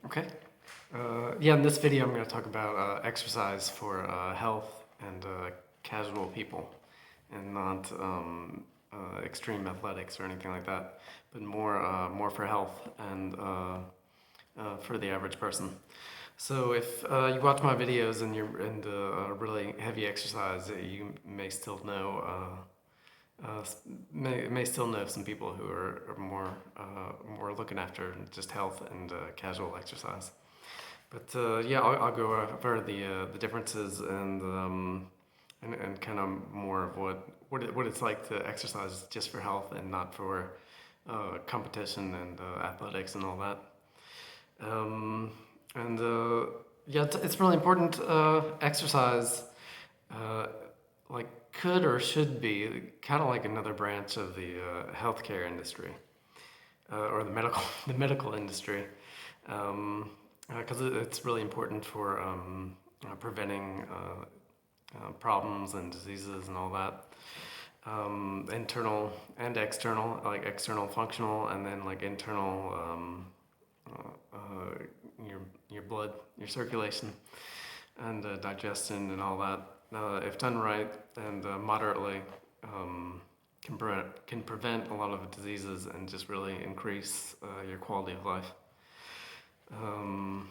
Okay. Yeah, in this video, I'm going to talk about exercise for health and casual people, and not extreme athletics or anything like that, but more for health and for the average person. So if you watch my videos and you're into really heavy exercise, you may still know may still know some people who are more looking after just health and casual exercise. But yeah, I'll go over the differences and kind of more of what it's like to exercise just for health and not for competition and athletics and all that. Um, and yeah, it's really important. Exercise, uh, like could or should be kind of like another branch of the healthcare industry or the medical the medical industry. Because it's really important for preventing problems and diseases and all that. Internal and external, like external functional, and then like internal, your blood, your circulation, and digestion and all that. If done right and moderately, can prevent a lot of diseases and just really increase your quality of life. And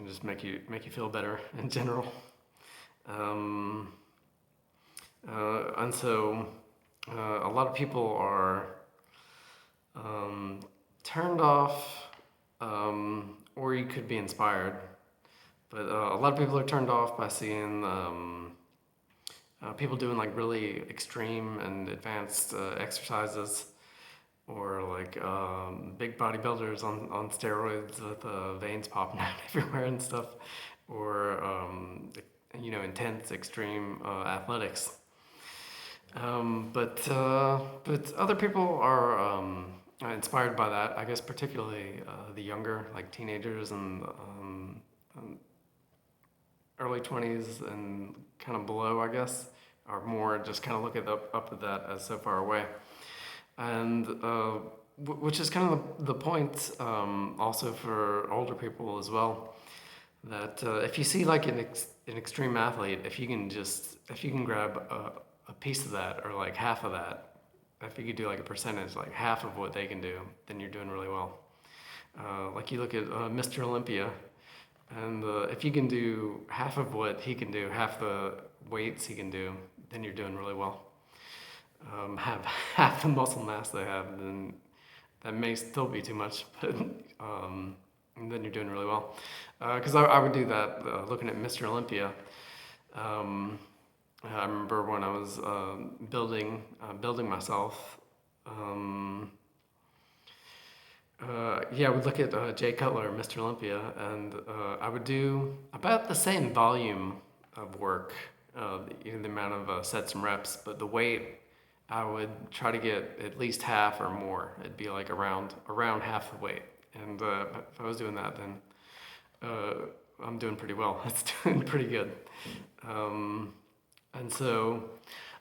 just make you feel better in general. Um, and so a lot of people are turned off, or you could be inspired. But a lot of people are turned off by seeing people doing like really extreme and advanced exercises, or like big bodybuilders on steroids with veins popping out everywhere and stuff, or intense extreme athletics. But other people are inspired by that. I guess particularly the younger, like teenagers and early 20s and kind of below, I guess, are more just kind of look at up at that as so far away. And which is kind of the point also for older people as well, that if you see like an extreme athlete, if you can grab a piece of that or like half of that, if you could do like a percentage, like half of what they can do, then you're doing really well. Like you look at Mr. Olympia, and if you can do half of what he can do, half the weights he can do, then you're doing really well. Have half the muscle mass they have, then that may still be too much, but then you're doing really well. Because I would do that looking at Mr. Olympia. Um, I remember when I was building myself. Yeah, I would look at Jay Cutler, Mr. Olympia, and I would do about the same volume of work, the amount of sets and reps, but the weight I would try to get at least half or more. It'd be like around half the weight, and if I was doing that, then uh, I'm doing pretty well. It's doing pretty good, and so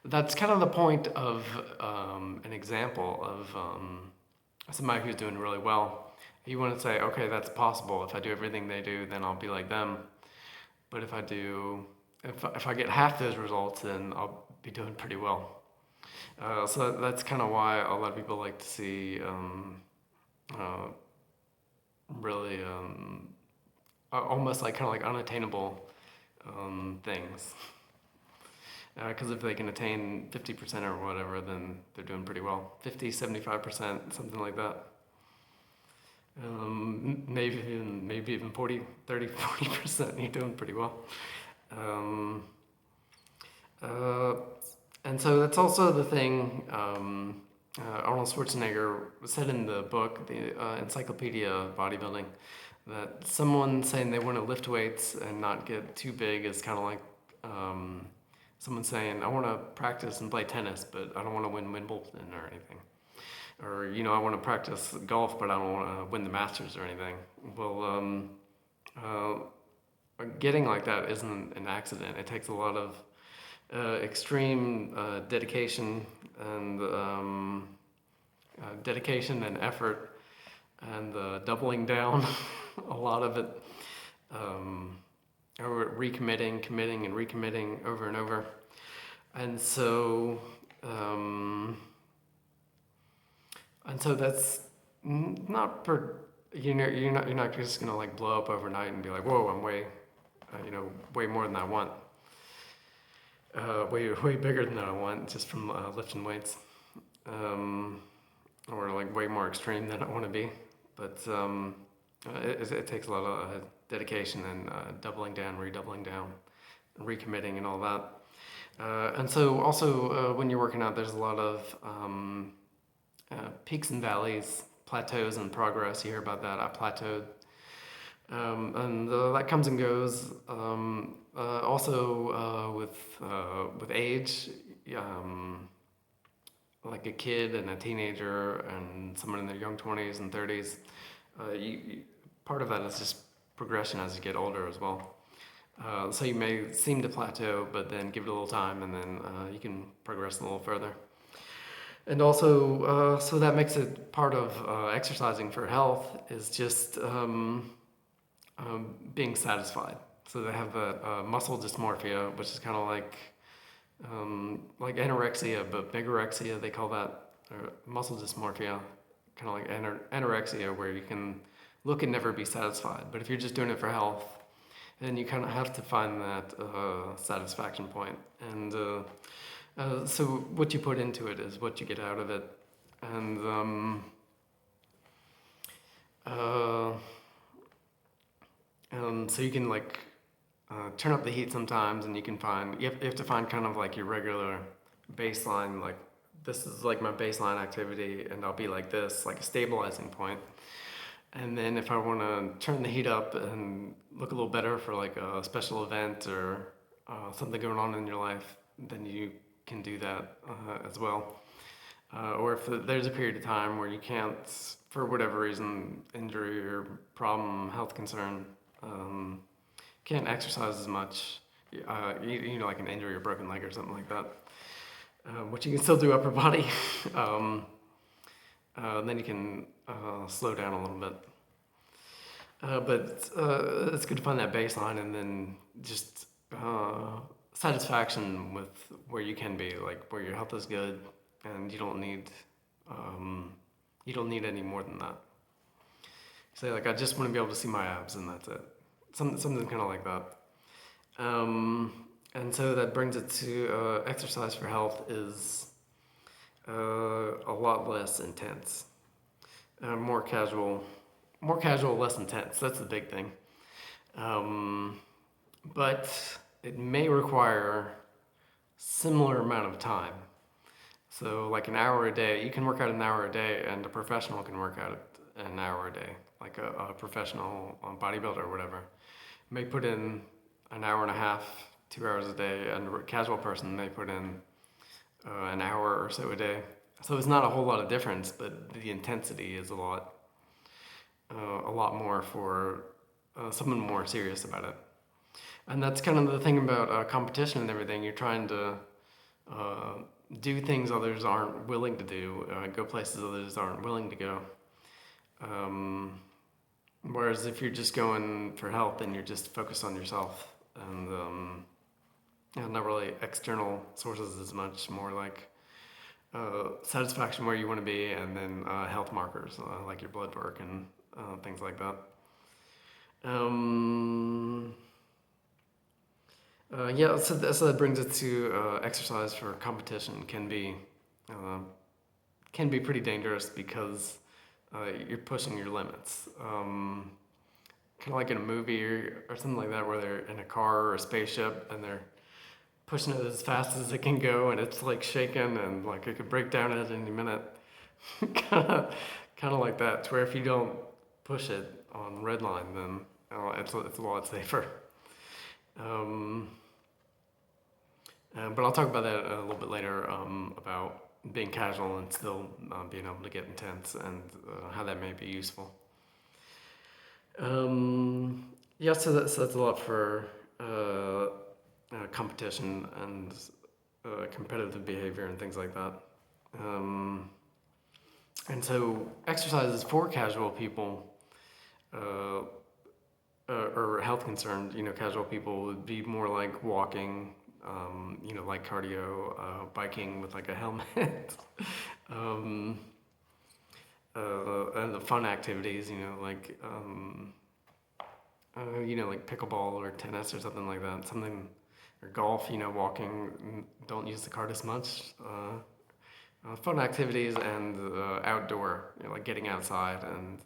that's kind of the point of an example of somebody who's doing really well. You want to say, okay, that's possible. If I do everything they do, then I'll be like them. But if I get half those results, then I'll be doing pretty well. So that's kind of why a lot of people like to see uh, really almost like kind of like unattainable things. Because if they can attain 50% or whatever, then they're doing pretty well. 50, 75%, something like that. Maybe even 40, 30, 40%, you're doing pretty well. Um, uh, and so that's also the thing Arnold Schwarzenegger said in the book, the Encyclopedia of Bodybuilding, that someone saying they want to lift weights and not get too big is kind of like someone saying, I want to practice and play tennis, but I don't want to win Wimbledon or anything. Or, I want to practice golf, but I don't want to win the Masters or anything. Well, getting like that isn't an accident. It takes a lot of extreme dedication and effort and doubling down a lot of it, or recommitting, committing, and recommitting over and over. And so, that's not per, you're not just gonna like blow up overnight and be like, whoa, I'm way, way more than I want, way bigger than I want just from lifting weights, or like way more extreme than I want to be. But it takes a lot of dedication and doubling down, redoubling down, recommitting, and all that. And so also when you're working out, there's a lot of peaks and valleys, plateaus and progress. You hear about that. I plateaued. And that comes and goes. Also with age, like a kid and a teenager and someone in their young 20s and 30s, part of that is just progression as you get older as well. So you may seem to plateau, but then give it a little time, and then you can progress a little further. And also, so that makes it part of exercising for health is just being satisfied. So they have a muscle dysmorphia, which is kind of like anorexia, but bigorexia, they call that, or muscle dysmorphia, kind of like anorexia, where you can look and never be satisfied. But if you're just doing it for health, then you kind of have to find that satisfaction point. And so what you put into it is what you get out of it. And so you can like turn up the heat sometimes, and you can find, you have to find kind of like your regular baseline, like this is like my baseline activity, and I'll be like this, like a stabilizing point. And then if I want to turn the heat up and look a little better for like a special event or something going on in your life, then you can do that as well. Or if there's a period of time where you can't, for whatever reason, injury or problem, health concern, can't exercise as much, like an injury or broken leg or something like that, which you can still do upper body, then you can slow down a little bit. But it's good to find that baseline, and then just satisfaction with where you can be, like where your health is good, and you don't need any more than that. Say like, I just want to be able to see my abs, and that's it. Something kind of like that. And so that brings it to exercise for health is a lot less intense, more casual, less intense. That's the big thing. But it may require similar amount of time. So like an hour a day, you can work out an hour a day, and a professional can work out an hour a day, like a professional bodybuilder or whatever. May put in an hour and a half, 2 hours a day, and a casual person may put in an hour or so a day. So it's not a whole lot of difference, but the intensity is a lot more for someone more serious about it. And that's kind of the thing about competition and everything. You're trying to do things others aren't willing to do, go places others aren't willing to go. Whereas if you're just going for health, then you're just focused on yourself, and not really external sources as much, more like satisfaction where you want to be, and then health markers like your blood work and things like that. So that brings it to exercise for competition can be pretty dangerous because you're pushing your limits. Kind of like in a movie or something like that, where they're in a car or a spaceship and they're pushing it as fast as it can go, and it's like shaking and like it could break down at any minute. kind of like that, to where if you don't push it on red line, then it's a lot safer. But I'll talk about that a little bit later, about being casual and still being able to get intense, and how that may be useful. So that's a lot for competition and competitive behavior and things like that. And so exercises for casual people, uh, or health concerned, casual people would be more like walking, like cardio, biking with like a helmet, um, and the fun activities, like pickleball or tennis or something like that. Something, or golf, walking, don't use the cart as much. Fun activities and outdoor, like getting outside and,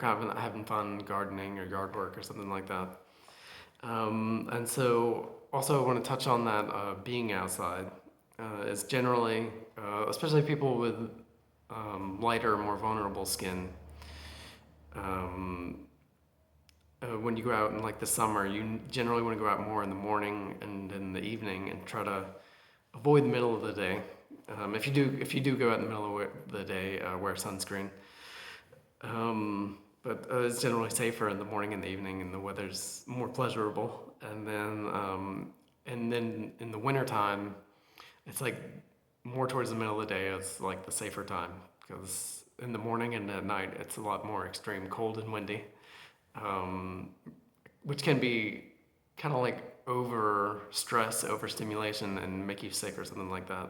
kind of having fun gardening or yard work or something like that. And so also I want to touch on that being outside is generally, especially people with lighter, more vulnerable skin. Um, when you go out in like the summer, you generally want to go out more in the morning and in the evening and try to avoid the middle of the day. If you do go out in the middle of the day, wear sunscreen. But it's generally safer in the morning and the evening, and the weather's more pleasurable. And then in the wintertime, it's like more towards the middle of the day is like the safer time, because in the morning and at night it's a lot more extreme cold and windy, um, which can be kind of like over stress, overstimulation, and make you sick or something like that.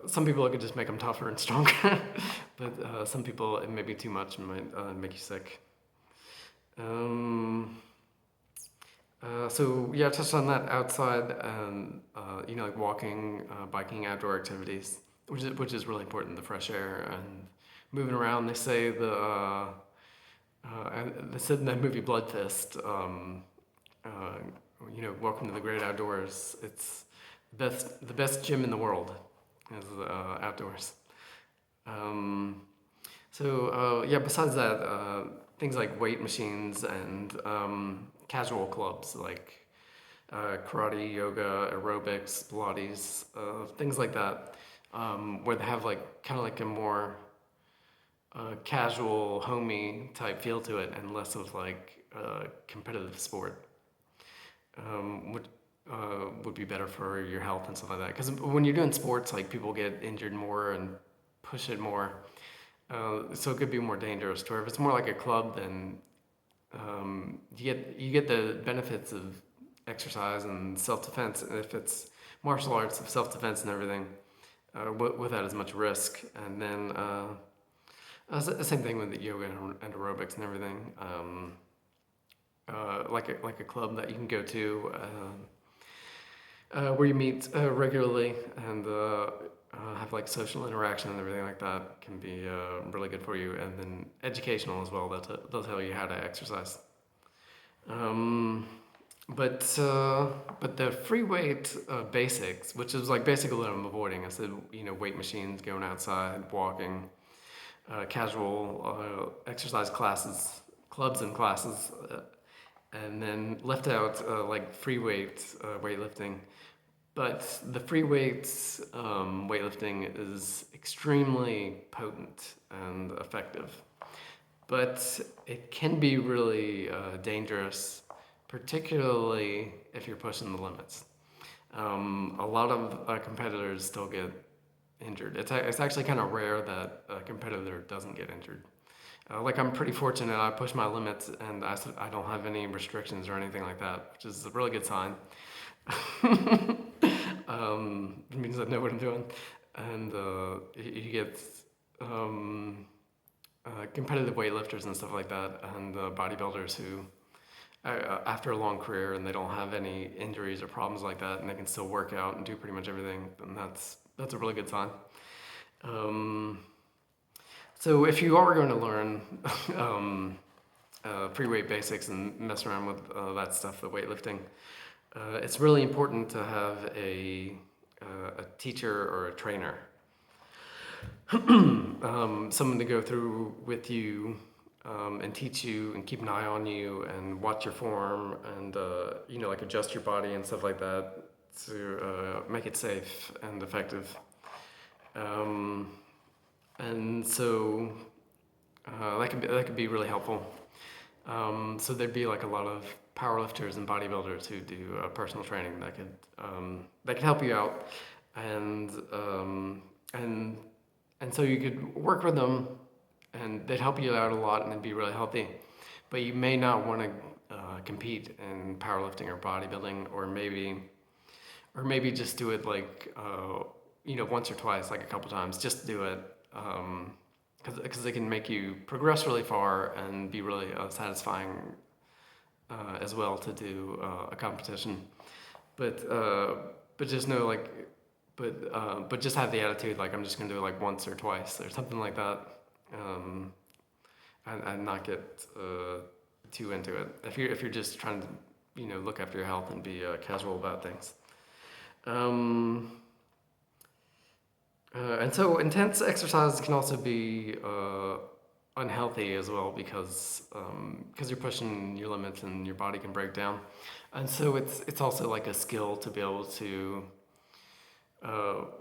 Some people it could just make them tougher and stronger, but some people it may be too much and might make you sick. Um, so yeah, I touched on that outside and like walking, biking, outdoor activities, which is really important. The fresh air and moving around. They said in that movie Blood Fist, uh, welcome to the great outdoors. It's the best gym in the world is outdoors. Um, yeah, besides that, things like weight machines and casual clubs like karate, yoga, aerobics, Pilates, things like that, where they have like kind of like a more casual, homey type feel to it, and less of like competitive sport, would be better for your health and stuff like that. Because when you're doing sports, like people get injured more and push it more, so it could be more dangerous. To where if it's more like a club, then you get the benefits of exercise and self defense. If it's martial arts of self defense and everything, without as much risk, and then the same thing with the yoga and aerobics and everything. Like a club that you can go to, where you meet regularly and have like social interaction and everything like that, can be really good for you, and then educational as well. They'll tell you how to exercise. Um, but the free weight basics, which is like basically what I'm avoiding. I said, weight machines, going outside, walking, casual exercise classes, clubs and classes, and then left out like free weight weightlifting. But the free weights weightlifting is extremely potent and effective. But it can be really dangerous, particularly if you're pushing the limits. A lot of competitors still get injured. It's actually kind of rare that a competitor doesn't get injured. Like I'm pretty fortunate. I push my limits, and I don't have any restrictions or anything like that, which is a really good sign. It means I know what I'm doing, and you get competitive weightlifters and stuff like that, and bodybuilders who, after a long career and they don't have any injuries or problems like that, and they can still work out and do pretty much everything, then that's a really good sign. So if you are going to learn free weight basics and mess around with that stuff, the weightlifting, it's really important to have a teacher or a trainer, someone to go through with you and teach you and keep an eye on you and watch your form and like adjust your body and stuff like that to make it safe and effective. And so that could be really helpful. So there'd be like a lot of powerlifters and bodybuilders who do personal training that could help you out and and and so you could work with them, and they'd help you out a lot, and it'd be really healthy. But you may not want to compete in powerlifting or bodybuilding, or maybe just do it like once or twice, like a couple times. Just do it, because it can make you progress really far and be really satisfying as well to do a competition. But just know but just have the attitude like I'm just gonna do it like once or twice or something like that, um, and not get too into it. If you're just trying to look after your health and be casual about things. Um, and so intense exercise can also be unhealthy as well because you're pushing your limits and your body can break down. And so it's also like a skill to be able to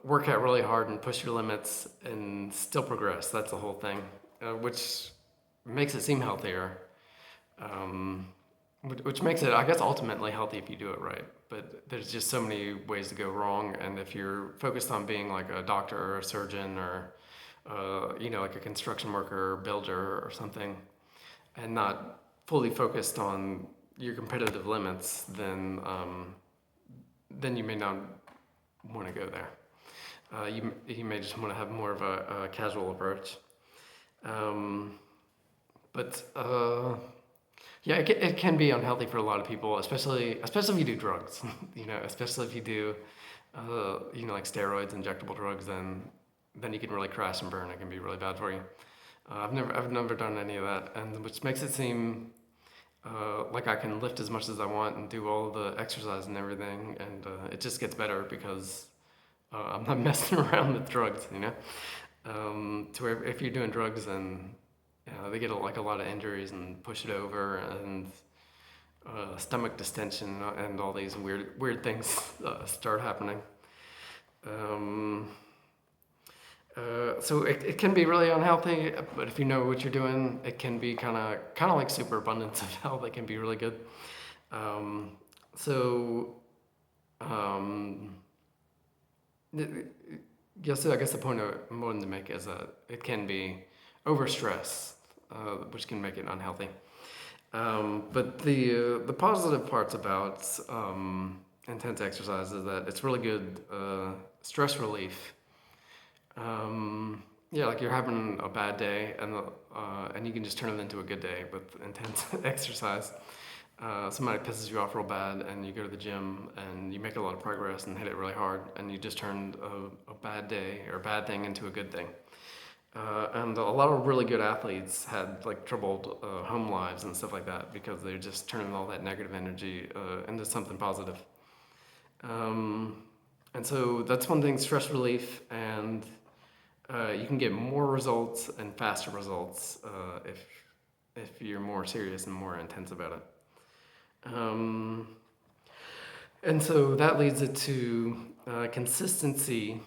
work out really hard and push your limits and still progress. That's the whole thing, which makes it seem healthier, which makes it, I guess, ultimately healthy if you do it right. But there's just so many ways to go wrong, and if you're focused on being like a doctor or a surgeon or like a construction worker or builder or something, and not fully focused on your competitive limits, then you may not want to go there. You may just want to have more of a casual approach. But yeah, it can be unhealthy for a lot of people, especially if you do drugs. Especially if you do like steroids, injectable drugs, then you can really crash and burn. It can be really bad for you. I've never done any of that, and which makes it seem like I can lift as much as I want and do all the exercise and everything, and it just gets better because I'm not messing around with drugs, to where if you're doing drugs, then they get like a lot of injuries and push it over, and stomach distension and all these weird things start happening. So it can be really unhealthy, but if you know what you're doing, it can be kind of like superabundance of health. It can be really good. So yes, I guess the point I'm wanting to make is that it can be overstress, which can make it unhealthy. But the positive parts about intense exercise is that it's really good stress relief. Yeah, like you're having a bad day, and you can just turn it into a good day with intense exercise. Somebody pisses you off real bad, and you go to the gym, and you make a lot of progress and hit it really hard, and you just turned a bad day or a bad thing into a good thing. And a lot of really good athletes had like troubled home lives and stuff like that because they're just turning all that negative energy into something positive. And so that's one thing, stress relief, and you can get more results and faster results if you're more serious and more intense about it. And so that leads it to consistency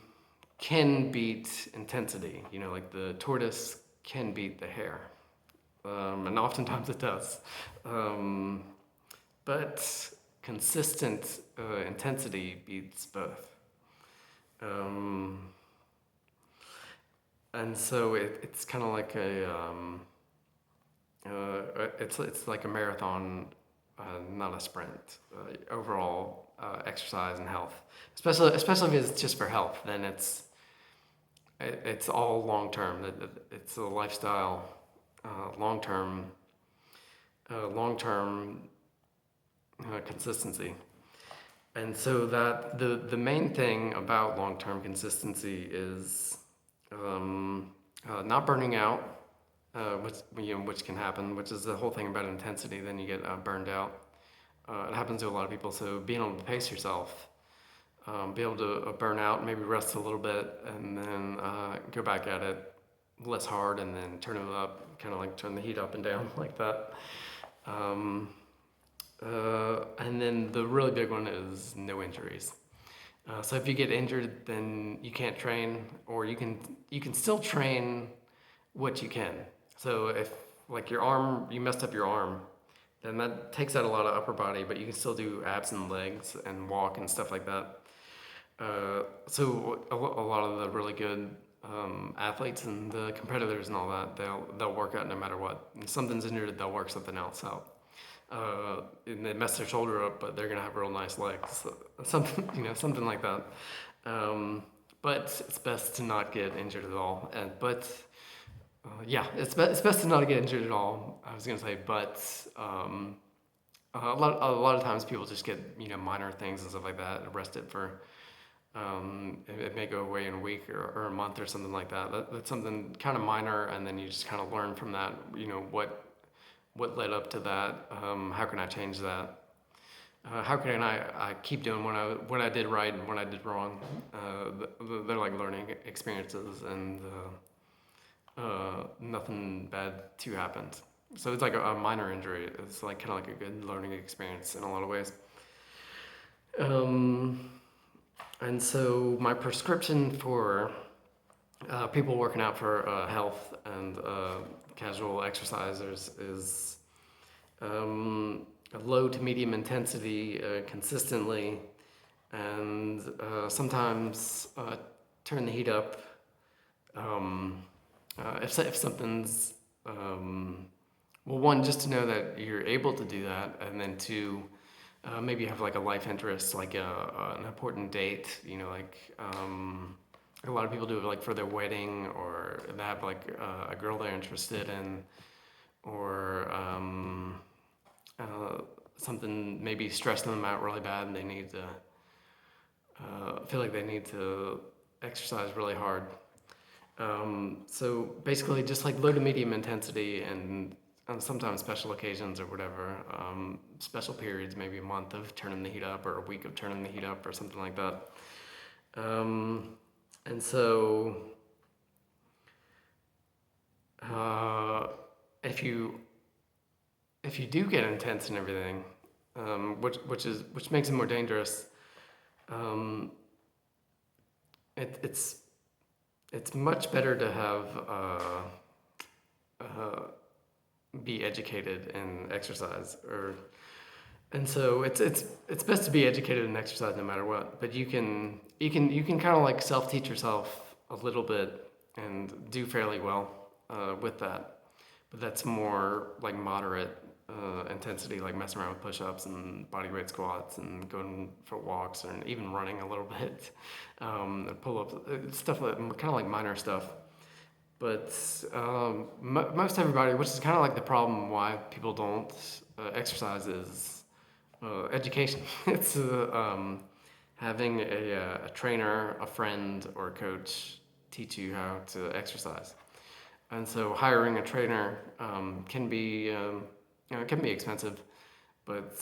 can beat intensity. Like the tortoise can beat the hare, and oftentimes it does. But consistent intensity beats both. And so it's kind of like it's like a marathon, not a sprint. Overall exercise and health, especially if it's just for health, then it's all long term. It's a lifestyle, long term consistency. And so that the main thing about long term consistency is not burning out, which can happen, which is the whole thing about intensity. Then you get burned out. It happens to a lot of people. So being able to pace yourself, be able to burn out, maybe rest a little bit, and then go back at it less hard, and then turn it up, kind of like turn the heat up and down like that. And then the really big one is no injuries. So if you get injured, then you can't train, or you can still train what you can. So if like you messed up your arm, then that takes out a lot of upper body, but you can still do abs and legs and walk and stuff like that. So a lot of the really good athletes and the competitors and all that, they'll work out no matter what. If something's injured, they'll work something else out. And they mess their shoulder up, but they're gonna have real nice legs, so, something something like that. But it's best to not get injured at all. Yeah, it's best to not get injured at all. I was gonna say, but a lot of times people just get minor things and stuff like that arrested for. It may go away in a week or a month or something like that. That's something kind of minor, and then you just kind of learn from that. What led up to that? How can I change that? How can I keep doing what I did right and what I did wrong? They're like learning experiences, and nothing bad too happens. So it's like a minor injury. It's like kind of like a good learning experience in a lot of ways. Um, and so my prescription for people working out for health and casual exercisers is a low to medium intensity consistently, and sometimes turn the heat up if something's well, one, just to know that you're able to do that, and then two, maybe you have like a life interest, like an important date, like a lot of people do it like for their wedding, or they have like a girl they're interested in, or something maybe stressing them out really bad, and they need to feel like they need to exercise really hard. So basically, just like low to medium intensity, and sometimes special occasions or whatever, special periods, maybe a month of turning the heat up or a week of turning the heat up or something like that. And so if you do get intense and everything, which makes it more dangerous, it's much better to have be educated in exercise, and so it's best to be educated in exercise no matter what. But you can kind of like self-teach yourself a little bit and do fairly well with that. But that's more like moderate intensity, like messing around with push-ups and bodyweight squats and going for walks and even running a little bit, pull-ups, stuff like kind of like minor stuff. But most everybody, which is kind of like the problem why people don't exercise, is education. It's having a trainer, a friend, or a coach teach you how to exercise. And so hiring a trainer can be it can be expensive, but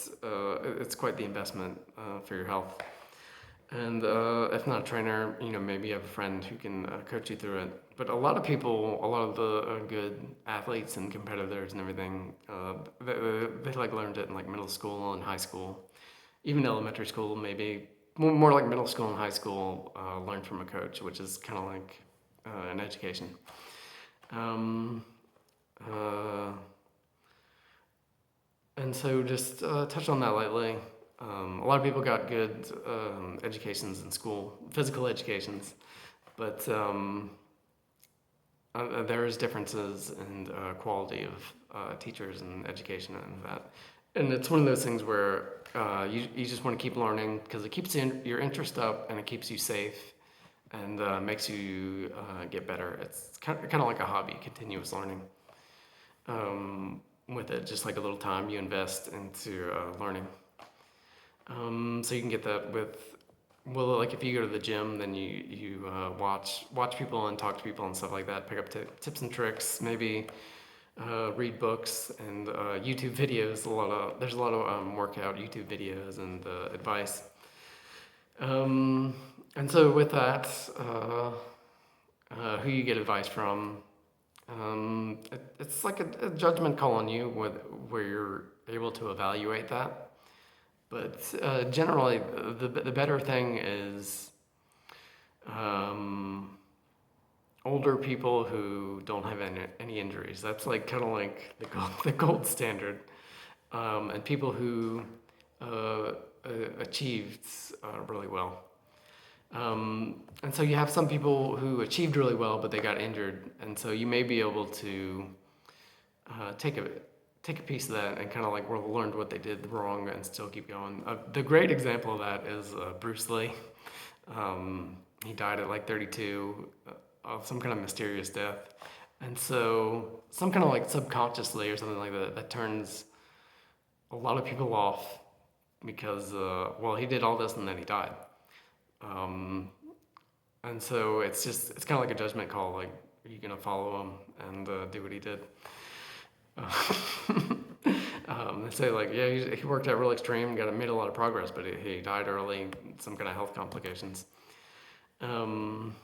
it's quite the investment for your health. And if not a trainer, maybe you have a friend who can coach you through it. But a lot of people, a lot of the good athletes and competitors and everything, they like learned it in like middle school and high school, even elementary school, maybe more like middle school and high school. Learned from a coach, which is kind of like an education. And so just touch on that lightly. A lot of people got good educations in school, physical educations, but there is differences in quality of teachers and education and that. And it's one of those things where you just want to keep learning because it keeps your interest up and it keeps you safe and makes you get better. It's kind of like a hobby, continuous learning. With it, just like a little time you invest into learning. So you can get that with, well, like if you go to the gym, then you watch people and talk to people and stuff like that. Pick up tips and tricks. Maybe read books and YouTube videos. There's a lot of workout YouTube videos and advice. And so with that, who you get advice from, it's like a judgment call on you where you're able to evaluate that. But generally, the better thing is older people who don't have any injuries. That's like kind of like the gold standard. And people who achieved really well. And so you have some people who achieved really well, but they got injured, and so you may be able to take a piece of that and kind of like learned what they did wrong and still keep going. The great example of that is Bruce Lee. He died at like 32 of some kind of mysterious death, and so some kind of like subconsciously or something like that turns a lot of people off because well, he did all this and then he died. And so it's kind of like a judgment call. Like, are you gonna follow him and do what he did? They say like, yeah, he worked out real extreme, made a lot of progress, but he died early, some kind of health complications. And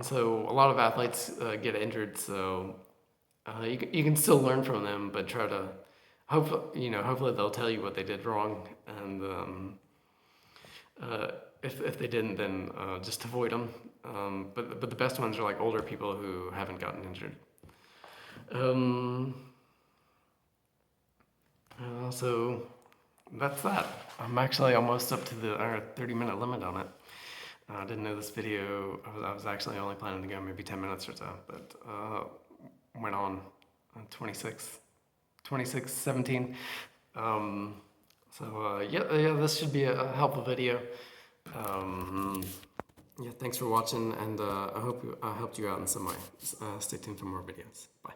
so a lot of athletes get injured. So you can still learn from them, but try to hopefully they'll tell you what they did wrong, and if they didn't, then just avoid them. But the best ones are like older people who haven't gotten injured. So that's that. I'm actually almost up to the 30-minute limit on it. I didn't know this video. I was actually only planning to go maybe 10 minutes or so, but went on 26, 17. Yeah, this should be a helpful video. Yeah, thanks for watching, and I hope I helped you out in some way. Stay tuned for more videos. Bye.